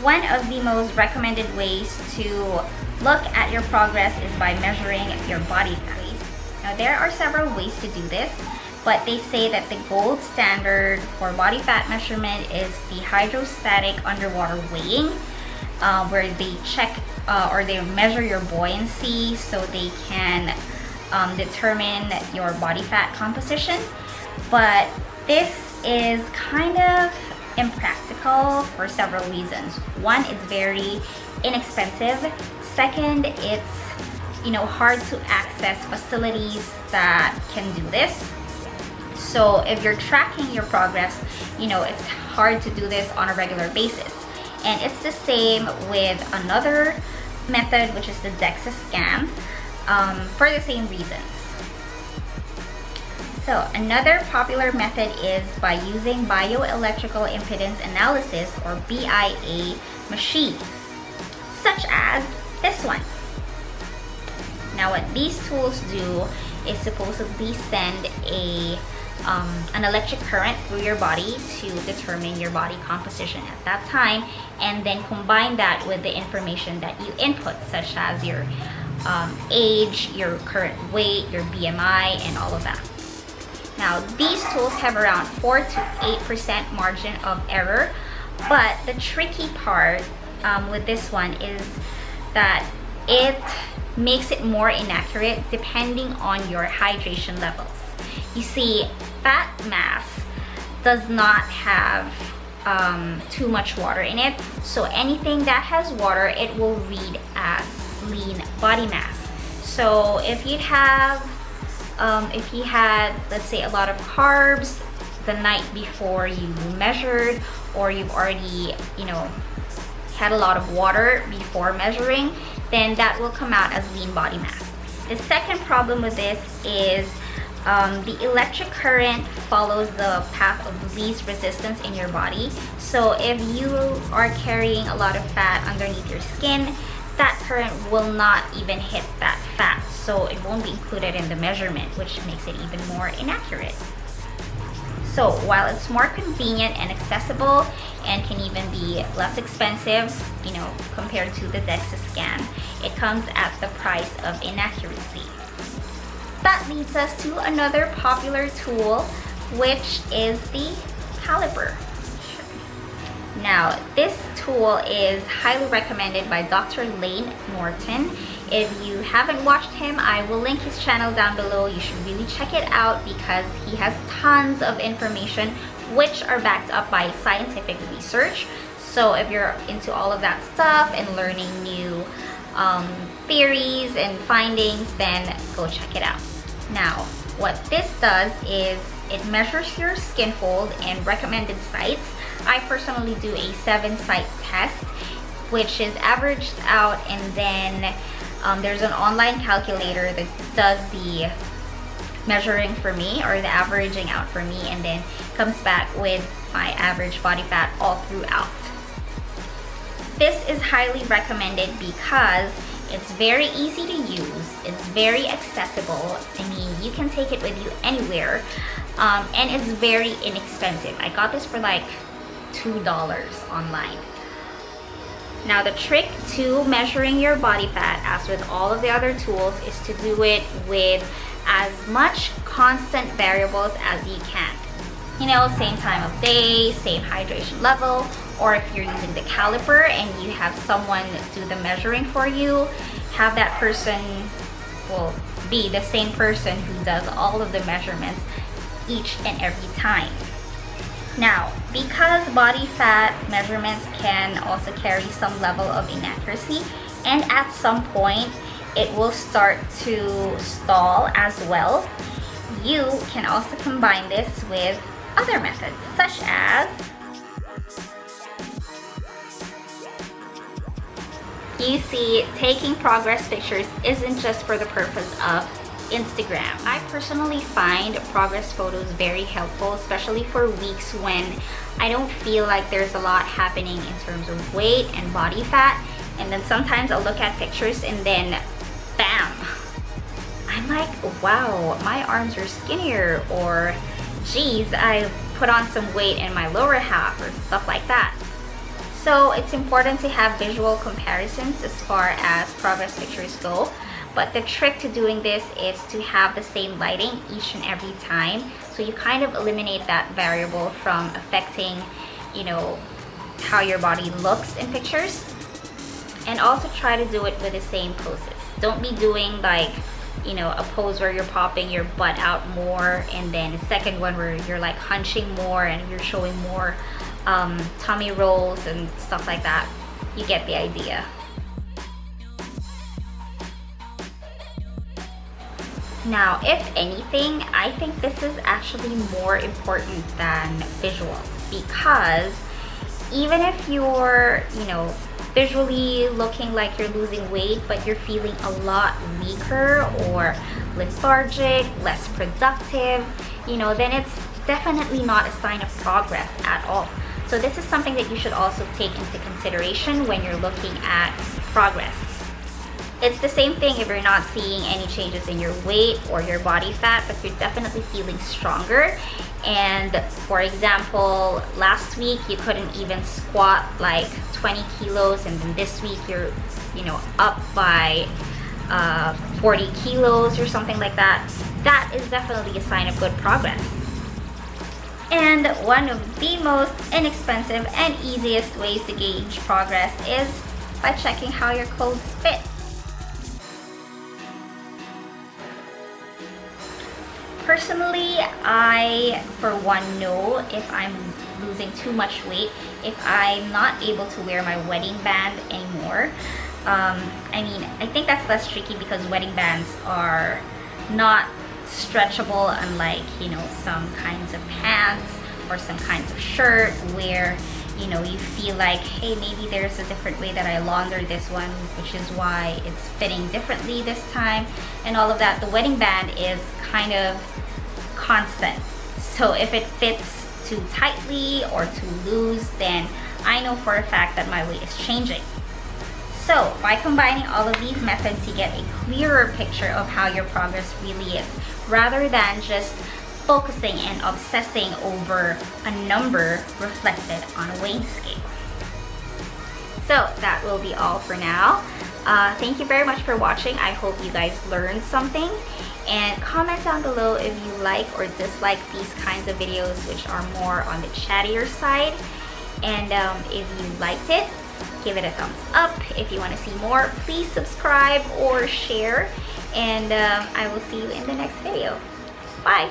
one of the most recommended ways to look at your progress is by measuring your body fat. Now there are several ways to do this, but they say that the gold standard for body fat measurement is the hydrostatic underwater weighing, where they check or they measure your buoyancy so they can determine your body fat composition. But this is kind of impractical for several reasons. One, it's very inexpensive. Second, it's hard to access facilities that can do this. So if you're tracking your progress, it's hard to do this on a regular basis. And it's the same with another method, which is the DEXA scan, for the same reasons. So another popular method is by using bioelectrical impedance analysis, or BIA machines, such as this one. Now what these tools do is supposedly send an electric current through your body to determine your body composition at that time, and then combine that with the information that you input, such as your age, your current weight, your BMI, and all of that. Now these tools have around 4 to 8% margin of error, but the tricky part with this one is that it makes it more inaccurate depending on your hydration levels. You see, fat mass does not have too much water in it, so anything that has water, it will read as lean body mass. So if you had, let's say, a lot of carbs the night before you measured, or you've already had a lot of water before measuring, then that will come out as lean body mass. The second problem with this is the electric current follows the path of least resistance in your body. So if you are carrying a lot of fat underneath your skin, that current will not even hit that fat, so it won't be included in the measurement, which makes it even more inaccurate. So while it's more convenient and accessible and can even be less expensive, compared to the DEXA scan, it comes at the price of inaccuracy. That leads us to another popular tool, which is the caliper. Now, this tool is highly recommended by Dr. Lane Norton. If you haven't watched him, I will link his channel down below. You should really check it out because he has tons of information which are backed up by scientific research. So if you're into all of that stuff and learning new theories and findings, then go check it out. Now, what this does is it measures your skin fold and recommended sites. I personally do a 7-site test, which is averaged out, and then there's an online calculator that does the measuring for me, or the averaging out for me, and then comes back with my average body fat all throughout. This is highly recommended because it's very easy to use, it's very accessible. I mean, you can take it with you anywhere, and it's very inexpensive. I got this for like $2 online. Now the trick to measuring your body fat, as with all of the other tools, is to do it with as much constant variables as you can. Same time of day, same hydration level, or if you're using the caliper and you have someone do the measuring for you, have that person will be the same person who does all of the measurements each and every time. Now, because body fat measurements can also carry some level of inaccuracy, and at some point it will start to stall as well, you can also combine this with other methods, such as you see, taking progress pictures isn't just for the purpose of Instagram. I personally find progress photos very helpful, especially for weeks when I don't feel like there's a lot happening in terms of weight and body fat, and then sometimes I'll look at pictures and then bam, I'm like, wow, my arms are skinnier, or geez, I put on some weight in my lower half, or stuff like that. So it's important to have visual comparisons as far as progress pictures go. But the trick to doing this is to have the same lighting each and every time. So you kind of eliminate that variable from affecting, you know, how your body looks in pictures. And also try to do it with the same poses. Don't be doing like, you know, a pose where you're popping your butt out more, and then a second one where you're like hunching more and you're showing more tummy rolls and stuff like that. You get the idea. Now, if anything, I think this is actually more important than visuals, because even if you're, you know, visually looking like you're losing weight, but you're feeling a lot weaker or lethargic, less productive, you know, then it's definitely not a sign of progress at all. So this is something that you should also take into consideration when you're looking at progress. It's the same thing if you're not seeing any changes in your weight or your body fat, but you're definitely feeling stronger. And for example, last week you couldn't even squat like 20 kilos, and then this week you're, you know, up by 40 kilos or something like that. That is definitely a sign of good progress. And one of the most inexpensive and easiest ways to gauge progress is by checking how your clothes fit. Personally, I, for one, know if I'm losing too much weight if I'm not able to wear my wedding band anymore. I mean, I think that's less tricky because wedding bands are not stretchable, unlike, you know, some kinds of pants or some kinds of shirt where, you know, you feel like, hey, maybe there's a different way that I launder this one, which is why it's fitting differently this time and all of that. The wedding band is kind of constant. So if it fits too tightly or too loose, then I know for a fact that my weight is changing. So by combining all of these methods, you get a clearer picture of how your progress really is, rather than just focusing and obsessing over a number reflected on a weighing scale. So that will be all for now. Thank you very much for watching. I hope you guys learned something, and comment down below if you like or dislike these kinds of videos which are more on the chattier side. And if you liked it, give it a thumbs up. If you want to see more, please subscribe or share, and I will see you in the next video. Bye!